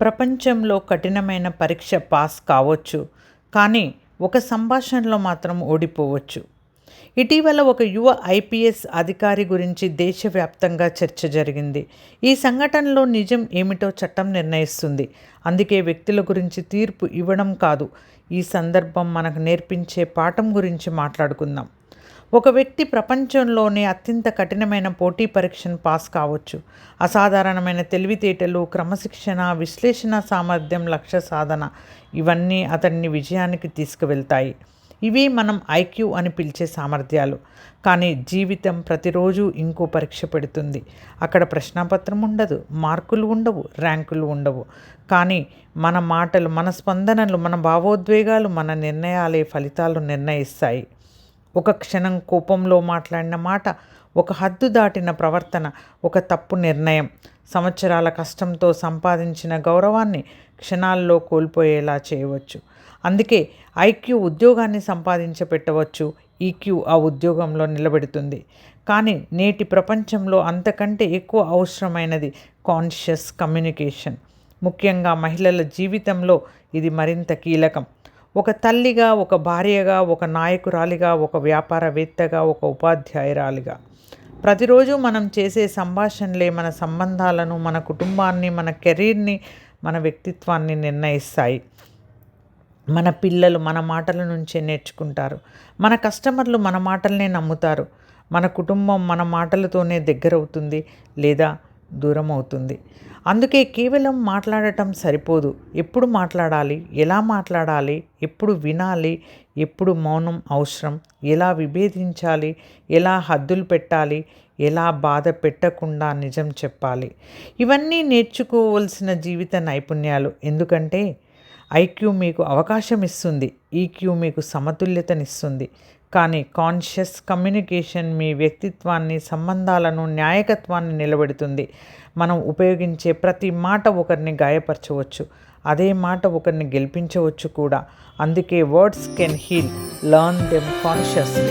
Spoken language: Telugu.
ప్రపంచంలో కఠినమైన పరీక్ష పాస్ కావచ్చు, కానీ ఒక సంభాషణలో మాత్రం ఓడిపోవచ్చు. ఇటీవల ఒక యువ ఐపీఎస్ అధికారి గురించి దేశవ్యాప్తంగా చర్చ జరిగింది. ఈ సంఘటనలో నిజం ఏమిటో చట్టం నిర్ణయిస్తుంది. అందుకే వ్యక్తుల గురించి తీర్పు ఇవ్వడం కాదు, ఈ సందర్భం మనకు నేర్పించే పాఠం గురించి మాట్లాడుకుందాం. ఒక వ్యక్తి ప్రపంచంలోనే అత్యంత కఠినమైన పోటీ పరీక్షను పాస్ కావచ్చు. అసాధారణమైన తెలివితేటలు, క్రమశిక్షణ, విశ్లేషణ సామర్థ్యం, లక్ష్య సాధన ఇవన్నీ అతన్ని విజయానికి తీసుకువెళ్తాయి. ఇవి మనం ఐక్యూ అని పిలిచే సామర్థ్యాలు. కానీ జీవితం ప్రతిరోజు ఇంకో పరీక్ష పెడుతుంది. అక్కడ ప్రశ్నాపత్రం ఉండదు, మార్కులు ఉండవు, ర్యాంకులు ఉండవు. కానీ మన మాటలు, మన స్పందనలు, మన భావోద్వేగాలు, మన నిర్ణయాలే ఫలితాలు నిర్ణయిస్తాయి. ఒక క్షణం కోపంలో మాట్లాడిన మాట, ఒక హద్దు దాటిన ప్రవర్తన, ఒక తప్పు నిర్ణయం సంవత్సరాల కష్టంతో సంపాదించిన గౌరవాన్ని క్షణాల్లో కోల్పోయేలా చేయవచ్చు. అందుకే ఐక్యూ ఉద్యోగాన్ని సంపాదించపెట్టవచ్చు, ఈక్యూ ఆ ఉద్యోగంలో నిలబెడుతుంది. కానీ నేటి ప్రపంచంలో అంతకంటే ఎక్కువ అవసరమైనది కాన్షియస్ కమ్యూనికేషన్. ముఖ్యంగా మహిళల జీవితంలో ఇది మరింత కీలకం. ఒక తల్లిగా, ఒక భార్యగా, ఒక నాయకురాలిగా, ఒక వ్యాపారవేత్తగా, ఒక ఉపాధ్యాయురాలిగా ప్రతిరోజు మనం చేసే సంభాషణలే మన సంబంధాలను, మన కుటుంబాన్ని, మన కెరీర్ని, మన వ్యక్తిత్వాన్ని నిర్ణయిస్తాయి. మన పిల్లలు మన మాటల నుంచే నేర్చుకుంటారు. మన కస్టమర్లు మన మాటలనే నమ్ముతారు. మన కుటుంబం మన మాటలతోనే దగ్గరవుతుంది లేదా దూరం అవుతుంది. అందుకే కేవలం మాట్లాడటం సరిపోదు. ఎప్పుడు మాట్లాడాలి, ఎలా మాట్లాడాలి, ఎప్పుడు వినాలి, ఎప్పుడు మౌనం అవసరం, ఎలా విభేదించాలి, ఎలా హద్దులు పెట్టాలి, ఎలా బాధ పెట్టకుండా నిజం చెప్పాలి, ఇవన్నీ నేర్చుకోవలసిన జీవిత నైపుణ్యాలు. ఎందుకంటే ఐక్యూ మీకు అవకాశం ఇస్తుంది, ఈక్యూ మీకు సమతుల్యతనిస్తుంది. కానీ కాన్షియస్ కమ్యూనికేషన్ మీ వ్యక్తిత్వాన్ని, సంబంధాలను, న్యాయకత్వాన్ని నిలబెడుతుంది. మనం ఉపయోగించే ప్రతి మాట ఒకరిని గాయపరచవచ్చు, అదే మాట ఒకరిని గెలిపించవచ్చు కూడా. అందుకే words can heal, learn them consciously.